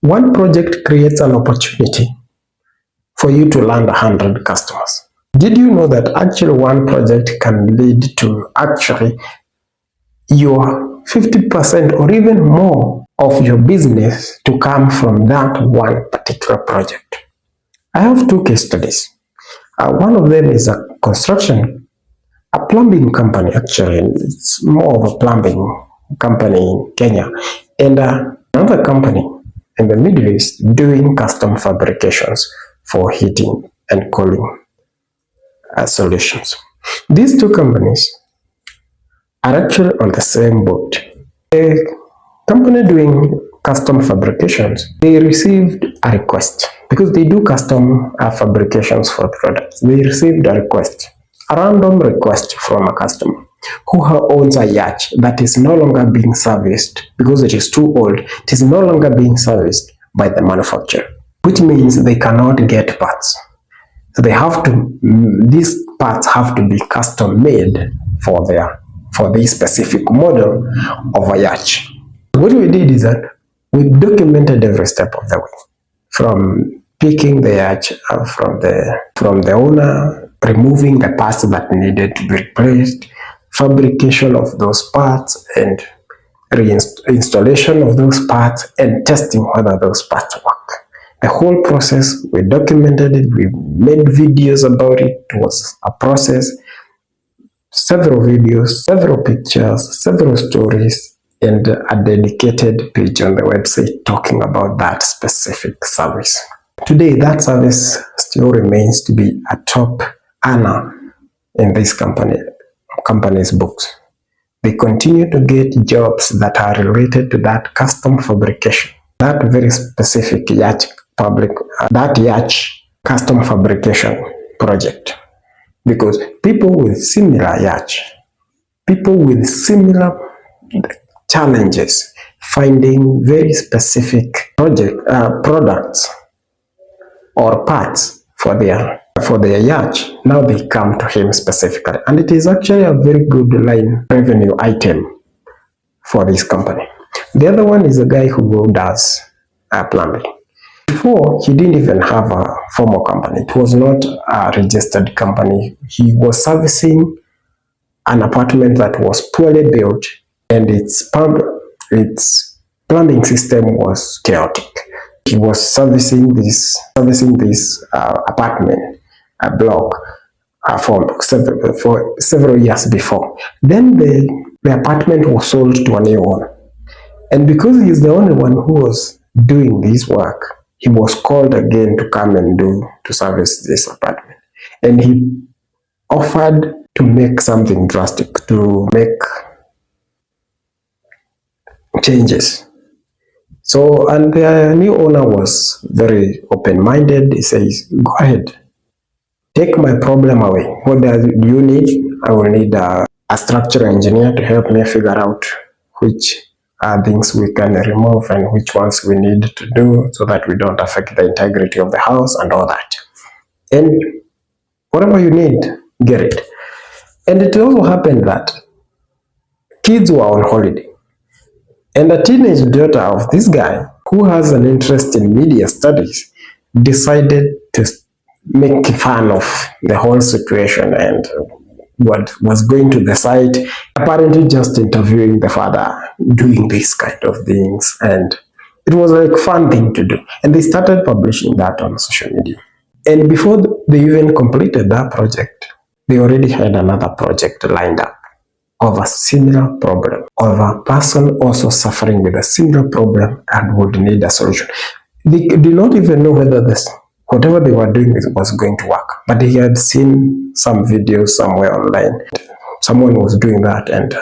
One project creates an opportunity for you to land 100 customers. Did you know that actually one project can lead to actually your 50% or even more of your business to come from that one particular project? I have two case studies. One of them is a plumbing company actually. It's more of a plumbing company in Kenya. And another company in the Middle East doing custom fabrications for heating and cooling solutions. These two companies are actually on the same boat. The company doing custom fabrications, they received a request because they do custom fabrications for products. They received a request, a random request from a customer who owns a yacht that is no longer being serviced because it is too old. It is no longer being serviced by the manufacturer, which means they cannot get parts. So these parts have to be custom made for this specific model of a yacht. What we did is that we documented every step of the way, from picking the yacht from the owner, removing the parts that needed to be replaced, fabrication of those parts, and reinstallation of those parts, and testing whether those parts work. The whole process, we documented it, we made videos about it. It was a process, several videos, several pictures, several stories, and a dedicated page on the website talking about that specific service. Today, that service still remains to be a top earner in this company's books. They continue to get jobs that are related to that custom fabrication, that very specific yacht custom fabrication project. Because people with similar yachts, people with similar challenges, finding very specific products or parts for their yacht, now they come to him specifically, and it is actually a very good line revenue item for this company. The other one is a guy who does plumbing. Before, he didn't even have a formal company. It was not a registered company. He was servicing an apartment that was poorly built, and its plumbing system was chaotic. He was servicing this apartment block for several years before. Then the apartment was sold to a new owner, and because he's the only one who was doing this work, he was called again to come and to service this apartment. And he offered to make something drastic, to make changes. So, and the new owner was very open-minded. He says, go ahead, take my problem away. What do you need? I will need a structural engineer to help me figure out which things we can remove and which ones we need to do so that we don't affect the integrity of the house and all that. And whatever you need, get it. And it also happened that kids were on holiday, and a teenage daughter of this guy, who has an interest in media studies, decided to make fun of the whole situation and what was going to the site, apparently just interviewing the father, doing these kind of things. And it was like a fun thing to do. And they started publishing that on social media. And before they even completed that project, they already had another project lined up of a similar problem, of a person also suffering with a similar problem and would need a solution. They did not even know whether whatever they were doing was going to work, but they had seen some videos somewhere online. Someone was doing that and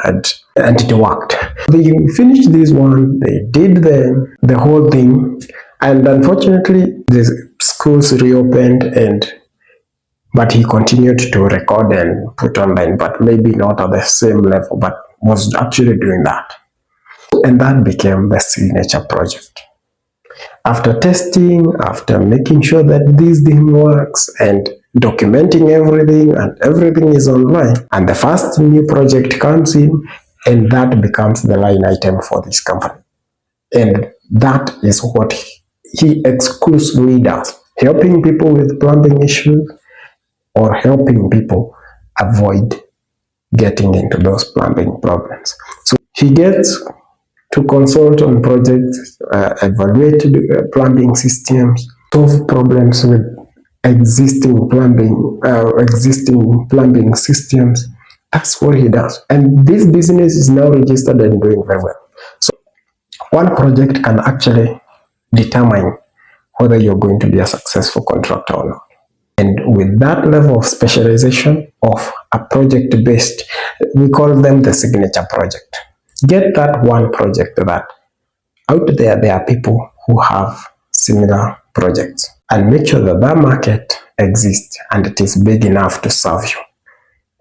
it worked. They finished this one, they did the whole thing, and unfortunately the schools reopened, but he continued to record and put online, but maybe not at the same level, but was actually doing that. And that became the signature project. After testing, after making sure that this thing works and documenting everything, and everything is online, and the first new project comes in, and that becomes the line item for this company. And that is what he exclusively does, helping people with plumbing issues or helping people avoid getting into those plumbing problems. So he gets to consult on projects, evaluate plumbing systems, solve problems with existing plumbing systems. That's what he does, and this business is now registered and doing very well. So one project can actually determine whether you're going to be a successful contractor or not. And with that level of specialization of a project based, we call them the signature project. Get that one project that out there are people who have similar projects, and make sure that that market exists and it is big enough to serve you.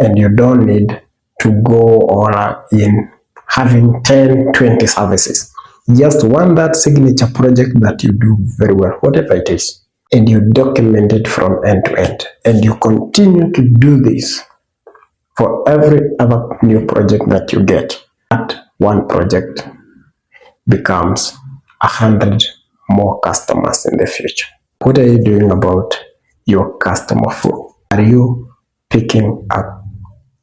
And you don't need to go or in having 10, 20 services. Just one that signature project that you do very well, whatever it is, and you document it from end to end. And you continue to do this for every other new project that you get. That one project becomes 100 more customers in the future. What are you doing about your customer flow? Are you picking a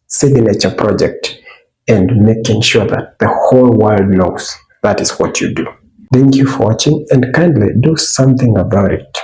signature project and making sure that the whole world knows that is what you do? Thank you for watching, and kindly do something about it.